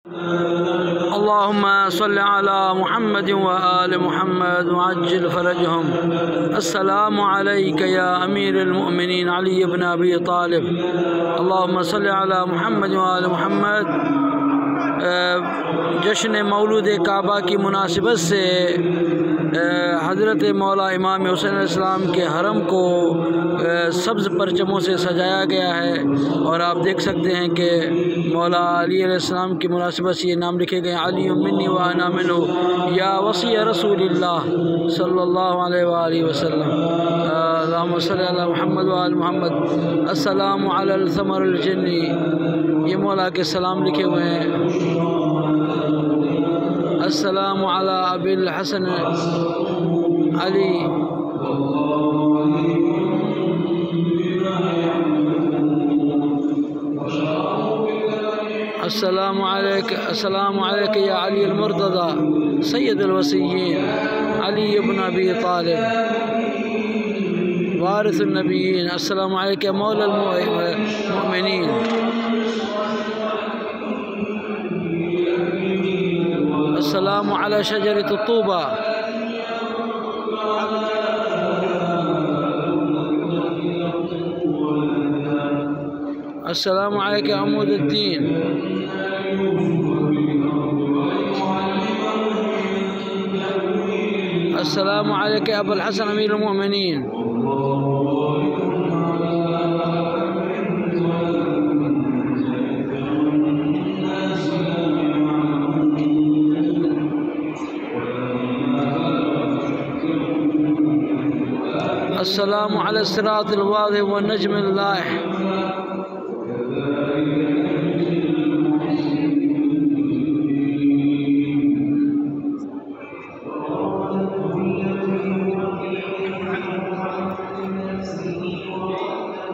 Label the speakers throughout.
Speaker 1: اللهم صل على محمد وآل محمد وعجل فرجهم. السلام عليك يا أمير المؤمنين علي بن أبي طالب. اللهم صل على محمد وآل محمد. جشن مولود کعبہ کی مناسبت سے حضرت مولا امام حسین علیہ السلام کے حرم کو سبز پرچموں سے سجایا گیا ہے، اور آپ دیکھ سکتے ہیں کہ مولا علی علیہ السلام کی مناسبت سے یہ نام لکھے گئے: علی منی وانا منہ یا وصی رسول اللہ صلی اللہ علیہ وآلہ وسلم. اللہم صلی علی محمد وآل محمد. السلام علی الثمر الجنی، یہ مولا کے سلام لکھے ہوئے ہیں. السلام علی ابی الحسن علی. السلام علیک یا علی المرتضی سید الوصیین علی بن ابی طالب وارث النبیین. السلام علیک یا مولا المؤمنین. السلام علی شجرۃ الطوبہ. السلام علیک عمود الدین. السلام علیک ابو الحسن امیر المؤمنین. السلام علی الصراط الواضح والنجم اللاح.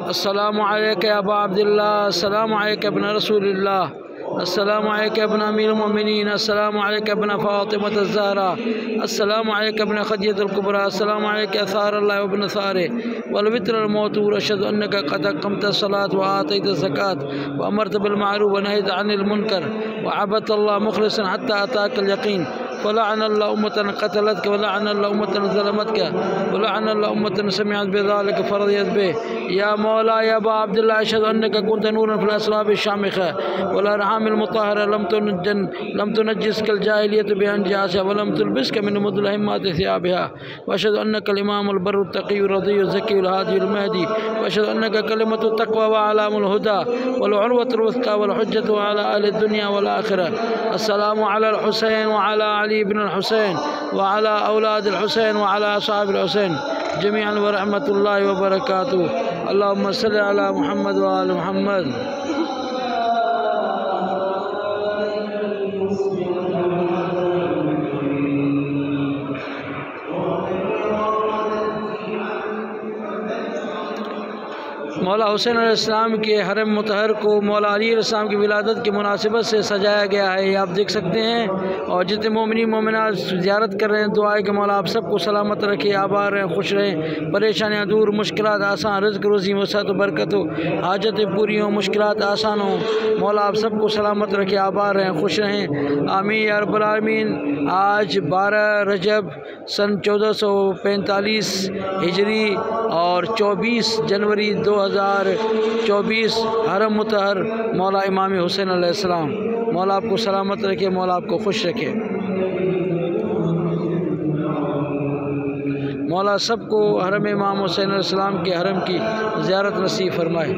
Speaker 1: السلام علیک یا ابا عبداللہ. السلام علیک ابن رسول اللہ. السلام علیک ابن امیر المؤمنین. السلام علیک ابن فاطمة الزہرا. السلام علیک ابن خدیجۃ الکبریٰ. السلام علیک اثار اللہ وابن ثارہ والوتر الموتور. اشہد انک قد اقمت الصلاۃ وآتیت الزکاۃ وامرت بالمعروف ونہیت عن المنکر وعبدت اللہ مخلصا حتی اتاک الیقین. ولعن اللہ امة قتلتك ولعن اللہ امة ظلمتك ولعن اللہ امة سمعت بذلك فرضيت به. یا مولا یا ابا عبداللہ اشهد انك كنت نورا في الاصلاب الشامخة والارحام المطهرة لم تنجسك الجاهلية بانجاسها ولم تلبسك من مظلمات ثيابها. واشهد انك الامام البر التقي الرضي الزكي الهادي المهدي. واشهد انك كلمة التقوى وعلام الهدى والعروة الوثقى والحجة على اهل الدنيا والآخرة. السلام على الحسين وعلى علي بن الحسين وعلى أولاد الحسين وعلى أصحاب الحسين جميعا ورحمة الله وبركاته. اللهم صل على محمد وآل محمد. مولا حسین علیہ السلام کے حرم مطہر کو مولا علی علیہ السلام کی ولادت کی مناسبت سے سجایا گیا ہے، یہ آپ دیکھ سکتے ہیں. اور جتنے مومنین مومنات زیارت کر رہے ہیں، دعا ہے کہ مولا آپ سب کو سلامت رکھے، آباد رہیں، خوش رہیں، پریشانیاں دور، مشکلات آسان، رزق روزی وسعت و برکت ہو، حاجتیں پوری ہوں، مشکلات آسان ہوں. مولا آپ سب کو سلامت رکھے، آباد رہیں، خوش رہیں، آمین یا رب العالمین. آج 12 رجب سن 1445 ہجری اور 24 جنوری 2024 حرم مطہر مولا امام حسین علیہ السلام. مولا آپ کو سلامت رکھے، مولا آپ کو خوش رکھے. مولا سب کو حرم امام حسین علیہ السلام کے حرم کی زیارت نصیب فرمائے.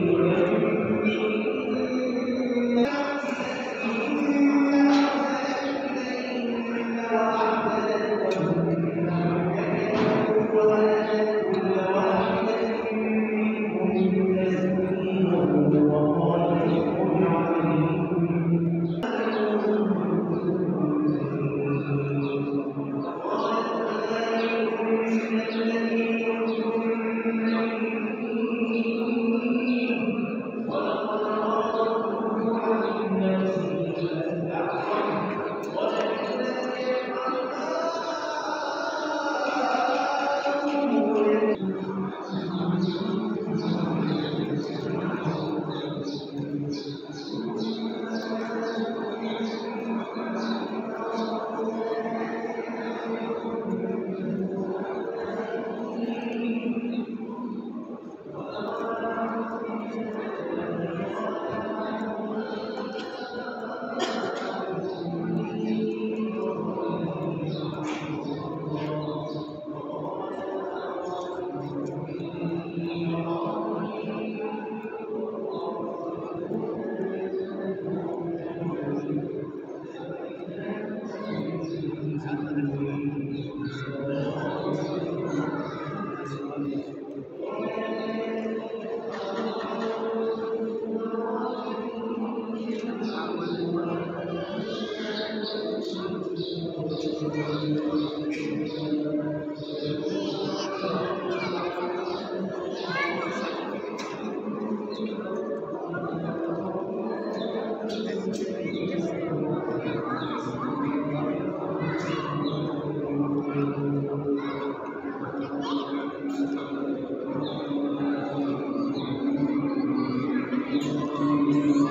Speaker 1: وسلم.